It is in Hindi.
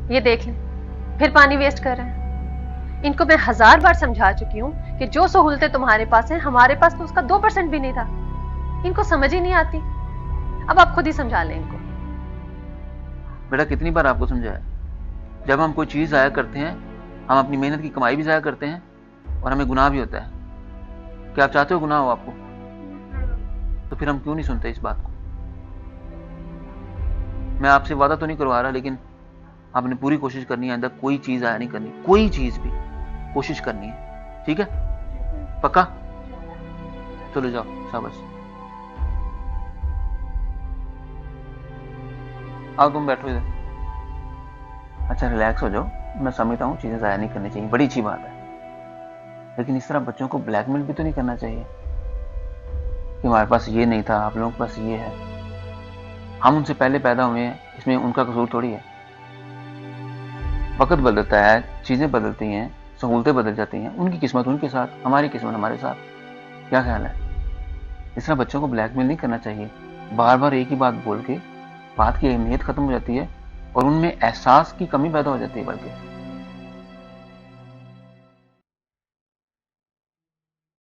ये देख लें, फिर पानी वेस्ट कर रहे हैं। इनको मैं 1000 बार समझा चुकी हूँ कि जो सहूलतें तुम्हारे पास हैं, हमारे पास तो उसका 2% भी नहीं था। इनको समझ ही नहीं आती। अब आप खुद ही समझा लें इनको। बेटा कितनी बार आपको समझाया, जब हम कोई चीज जाया करते हैं, हम अपनी मेहनत की कमाई भी जाया करते हैं और हमें गुनाह भी होता है। क्या आप चाहते हो गुनाह हो आपको? तो फिर हम क्यों नहीं सुनते इस बात को? मैं आपसे वादा तो नहीं करवा रहा, लेकिन आपने पूरी कोशिश करनी है, अंदर कोई चीज आया नहीं करनी, कोई चीज भी कोशिश करनी है, ठीक है? पक्का? चलो जाओ, शाबाश। आओ तुम बैठो इधर। अच्छा रिलैक्स हो जाओ, मैं समझता हूँ चीजें जाया नहीं करनी चाहिए, बड़ी अच्छी बात है, लेकिन इस तरह बच्चों को ब्लैकमेल भी तो नहीं करना चाहिए कि हमारे पास ये नहीं था, आप लोगों के पास ये है। हम उनसे पहले पैदा हुए हैं, इसमें उनका कसूर थोड़ी है। वक्त बदलता है, चीजें बदलती हैं, सहूलतें बदल जाती हैं, उनकी किस्मत उनके साथ, हमारी किस्मत हमारे साथ। क्या ख्याल है? इस तरह बच्चों को ब्लैकमेल नहीं करना चाहिए। बार बार एक ही बात बोल के बात की अहमियत खत्म हो जाती है और उनमें एहसास की कमी पैदा हो जाती है बल्कि।